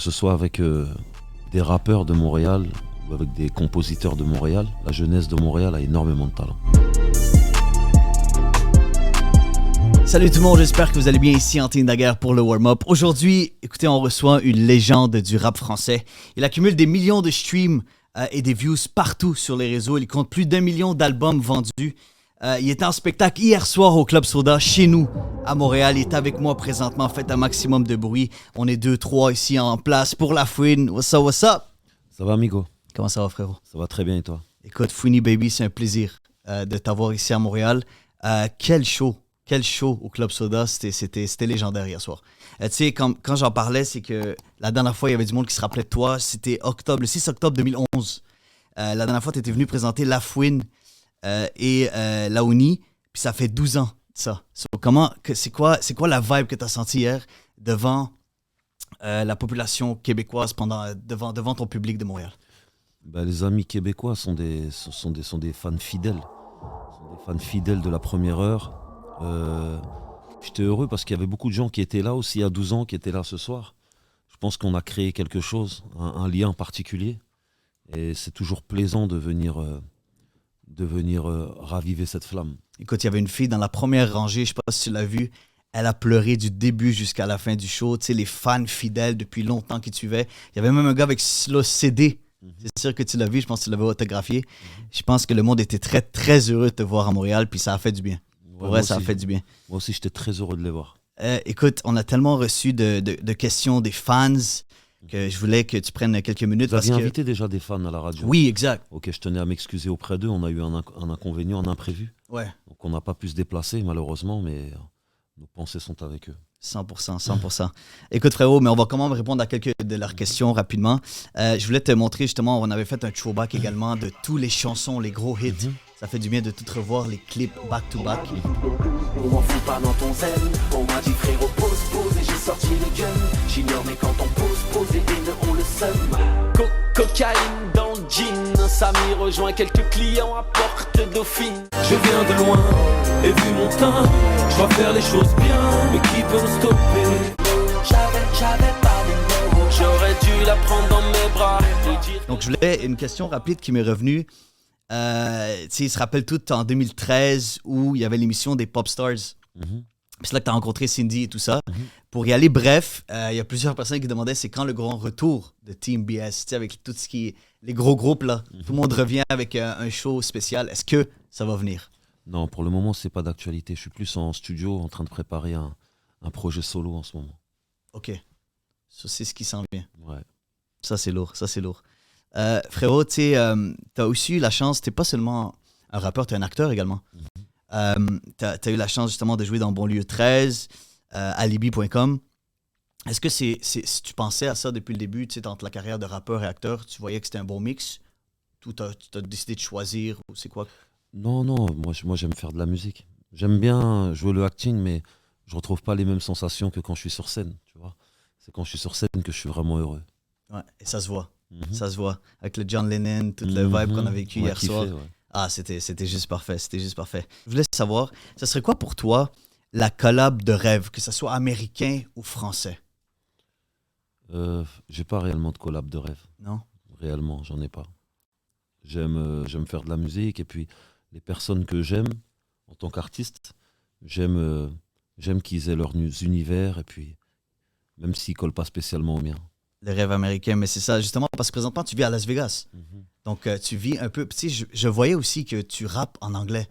ce soit avec des rappeurs de Montréal ou avec des compositeurs de Montréal, la jeunesse de Montréal a énormément de talent. Salut tout le monde, j'espère que vous allez bien ici, Anthony Daguerre pour le warm-up. Aujourd'hui, écoutez, on reçoit une légende du rap français. Il accumule des millions de streams et des views partout sur les réseaux. Il compte plus d'1 million d'albums vendus. Il était en spectacle hier soir au Club Soda, chez nous, à Montréal. Il est avec moi présentement, faites un maximum de bruit. On est 2-3 ici en place pour la fouine. What's up, what's up? Ça va, amigo? Comment ça va, frérot? Ça va très bien, et toi? Écoute, Fouini Baby, c'est un plaisir de t'avoir ici à Montréal. Quel show au Club Soda, c'était légendaire hier soir. Tu sais, quand j'en parlais, c'est que la dernière fois, il y avait du monde qui se rappelait de toi. C'était le 6 octobre 2011. La dernière fois, tu étais venu présenter La Fouine et Laouni, puis ça fait 12 ans, ça. So, c'est quoi la vibe que tu as sentie hier devant la population québécoise, devant ton public de Montréal? Ben, les amis québécois sont des fans fidèles. Sont des fans fidèles de la première heure. J'étais heureux parce qu'il y avait beaucoup de gens qui étaient là aussi il y a 12 ans, qui étaient là ce soir. Je pense qu'on a créé quelque chose, un lien particulier. Et c'est toujours plaisant de venir raviver cette flamme. Écoute, il y avait une fille dans la première rangée, je sais pas si tu l'as vue. Elle a pleuré du début jusqu'à la fin du show. Tu sais, les fans fidèles depuis longtemps qui te suivaient. Il y avait même un gars avec le CD. C'est sûr que tu l'as vu, je pense que tu l'avais autographié. Je pense que le monde était très, très heureux de te voir à Montréal, puis ça a fait du bien. Pour vrai, ça a fait du bien. Moi aussi, j'étais très heureux de les voir. Écoute, on a tellement reçu de questions des fans que je voulais que tu prennes quelques minutes. Vous aviez invité déjà des fans à la radio? Oui, exact. Ok, je tenais à m'excuser auprès d'eux. On a eu un inconvénient, un imprévu. Ouais. Donc on n'a pas pu se déplacer, malheureusement, mais nos pensées sont avec eux. 100%. Écoute, frérot, mais on va quand même répondre à quelques de leurs questions rapidement. Je voulais te montrer, justement, on avait fait un throwback également de tous les chansons, les gros hits. Ça fait du bien de tout revoir, les clips back-to-back. On m'en fout pas dans ton zen. On m'a dit frérot pose et j'ai sorti le gun. J'ignore mais quand on pose les haineux ont le seum. Cocaïne dans le jean. Samy rejoint quelques clients à Porte Dauphine. Je viens de loin et vu mon teint, je dois faire les choses bien. Mais qui peut me stopper? J'avais pas les mots. J'aurais dû la prendre dans mes bras. Donc je voulais une question rapide qui m'est revenue. Il se rappelle tout en 2013 où il y avait l'émission des Pop Stars. C'est là que tu as rencontré Cindy et tout ça. Pour y aller bref, il y a plusieurs personnes qui demandaient c'est quand le grand retour de Team BS, avec tout ce qui est les gros groupes là. Tout le monde revient avec un show spécial. Est-ce que ça va venir? Non, pour le moment, c'est pas d'actualité. Je suis plus en studio en train de préparer un projet solo en ce moment. Ok. Ça, c'est ce qui s'en vient. Ouais. Ça, c'est lourd. Frérot, tu sais, t'as aussi eu la chance, t'es pas seulement un rappeur, t'es un acteur également. T'as eu la chance justement de jouer dans Banlieue 13, Alibi.com. Est-ce que si tu pensais à ça depuis le début, tu sais, entre la carrière de rappeur et acteur, tu voyais que c'était un bon mix? Ou t'as décidé de choisir, ou c'est quoi? Non, moi j'aime faire de la musique. J'aime bien jouer le acting, mais je retrouve pas les mêmes sensations que quand je suis sur scène, tu vois. C'est quand je suis sur scène que je suis vraiment heureux. Ouais, et ça se voit. Ça se voit. Avec le John Lennon, toute le vibe qu'on a vécu hier soir. Ouais. Ah, c'était juste parfait. Je voulais savoir, ça serait quoi pour toi la collab de rêve, que ce soit américain ou français? J'ai pas réellement de collab de rêve. Non? Réellement, j'en ai pas. J'aime faire de la musique et puis les personnes que j'aime en tant qu'artiste, j'aime qu'ils aient leur univers et puis même s'ils collent pas spécialement au mien. Le rêve américain, mais c'est ça, justement, parce que présentement, tu vis à Las Vegas. Donc, tu vis un peu... Tu sais, je voyais aussi que tu rappes en anglais.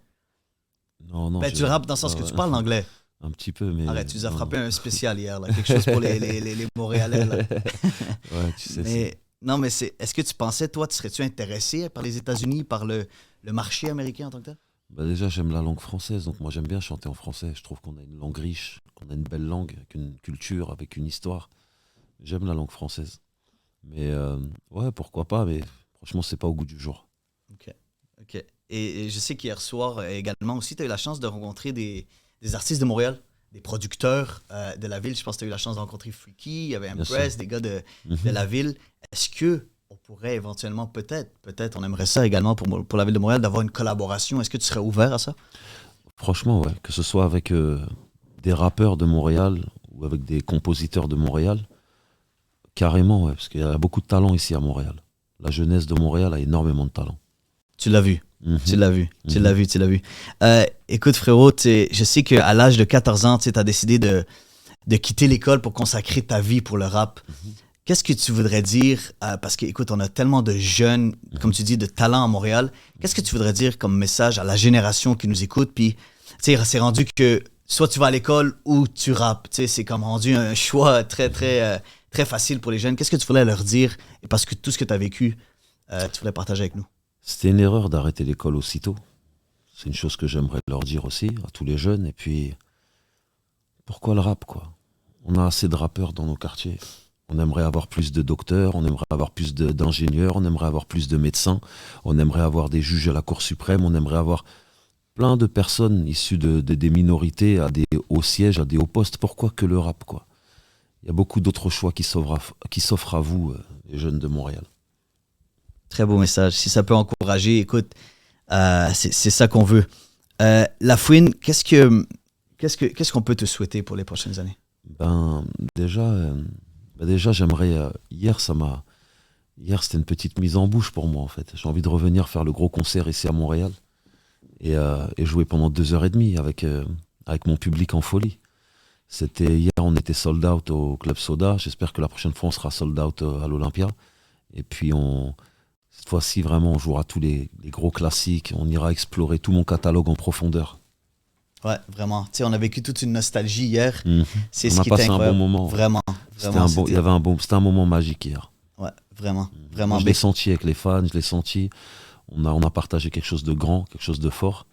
Non. Tu rappes dans le sens que tu parles anglais. Un petit peu, mais... Arrête, tu nous as frappé un spécial hier, là, quelque chose pour les Montréalais. Là. Ouais, tu sais. Mais, non, mais est-ce que tu pensais, toi, serais-tu intéressé par les États-Unis, par le marché américain en tant que tel? Bah déjà, j'aime la langue française, donc moi j'aime bien chanter en français. Je trouve qu'on a une langue riche, qu'on a une belle langue, avec une culture, avec une histoire. J'aime la langue française. Mais ouais, pourquoi pas, mais franchement, c'est pas au goût du jour. Ok. Et je sais qu'hier soir également aussi, tu as eu la chance de rencontrer des artistes de Montréal, des producteurs de la ville. Je pense que tu as eu la chance de rencontrer Freaky, il y avait Empress, des gars de la ville. Est-ce que on pourrait éventuellement, peut-être, on aimerait ça également pour la ville de Montréal, d'avoir une collaboration? Est-ce que tu serais ouvert à ça? Franchement, ouais. Que ce soit avec des rappeurs de Montréal ou avec des compositeurs de Montréal, carrément, ouais, parce qu'il y a beaucoup de talent ici à Montréal. La jeunesse de Montréal a énormément de talent. Tu l'as vu. Mhm. Tu l'as vu, tu Mhm. l'as vu, tu l'as vu. Écoute, frérot, je sais qu'à l'âge de 14 ans, tu as décidé de quitter l'école pour consacrer ta vie pour le rap. Qu'est-ce que tu voudrais dire, parce que, écoute, on a tellement de jeunes, comme tu dis, de talents à Montréal. Qu'est-ce que tu voudrais dire comme message à la génération qui nous écoute? Puis, tu sais, c'est rendu que soit tu vas à l'école ou tu rappes. Tu sais, c'est comme rendu un choix très, très, très facile pour les jeunes. Qu'est-ce que tu voulais leur dire? Et parce que tout ce que tu as vécu, tu voulais partager avec nous. C'était une erreur d'arrêter l'école aussitôt. C'est une chose que j'aimerais leur dire aussi, à tous les jeunes. Et puis, pourquoi le rap, quoi? On a assez de rappeurs dans nos quartiers. On aimerait avoir plus de docteurs, on aimerait avoir plus d'ingénieurs, on aimerait avoir plus de médecins, on aimerait avoir des juges à la Cour suprême, on aimerait avoir plein de personnes issues des minorités à des hauts sièges, à des hauts postes. Pourquoi que le rap, quoi? Il y a beaucoup d'autres choix qui s'offrent à vous, les jeunes de Montréal. Très beau message. Si ça peut encourager, écoute, c'est ça qu'on veut. Lafouine, qu'est-ce qu'on peut te souhaiter pour les prochaines années? Déjà, j'aimerais. Hier, c'était une petite mise en bouche pour moi, en fait. J'ai envie de revenir faire le gros concert ici à Montréal et jouer pendant 2h30 avec mon public en folie. Hier, on était sold out au Club Soda. J'espère que la prochaine fois, on sera sold out à l'Olympia. Et puis, cette fois-ci, vraiment, on jouera tous les gros classiques. On ira explorer tout mon catalogue en profondeur. Ouais, vraiment. Tu sais, on a vécu toute une nostalgie hier. C'est On ce a qui passé était un incroyable. bon moment. Vraiment. C'était un moment magique hier. Ouais, vraiment. Moi, Vraiment. je l'ai senti avec les fans, je l'ai senti. On a partagé quelque chose de grand, quelque chose de fort.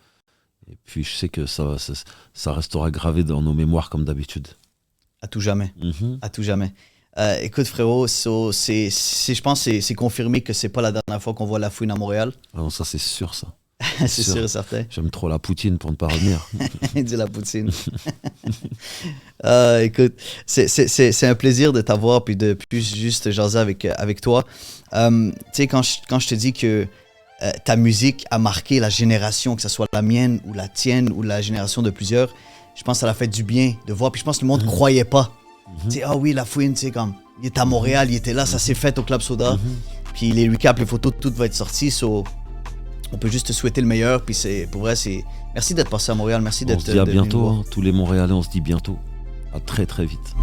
Et puis je sais que ça restera gravé dans nos mémoires comme d'habitude. À tout jamais. Mhm. À tout jamais. Écoute, frérot, je pense que c'est confirmé que c'est pas la dernière fois qu'on voit Lafouine à Montréal. Ah non, ça c'est sûr, ça. C'est sûr et certain. J'aime trop la poutine pour ne pas revenir. Dis la poutine. Écoute, c'est un plaisir de t'avoir puis de plus juste jaser avec toi. Tu sais, quand je te dis que ta musique a marqué la génération, que ce soit la mienne ou la tienne ou la génération de plusieurs, je pense que ça l'a fait du bien de voir. Puis je pense que le monde ne croyait pas. Tu sais, ah oui, Lafouine, tu sais, comme, il est à Montréal, il était là, ça s'est fait au Club Soda. Puis les recaps, les photos, tout va être sorti. On peut juste te souhaiter le meilleur. Puis pour vrai, merci d'être passé à Montréal. Merci d'être. On se dit à de venir nous bientôt, voir. hein. Tous les Montréalais, on se dit bientôt. À très très vite.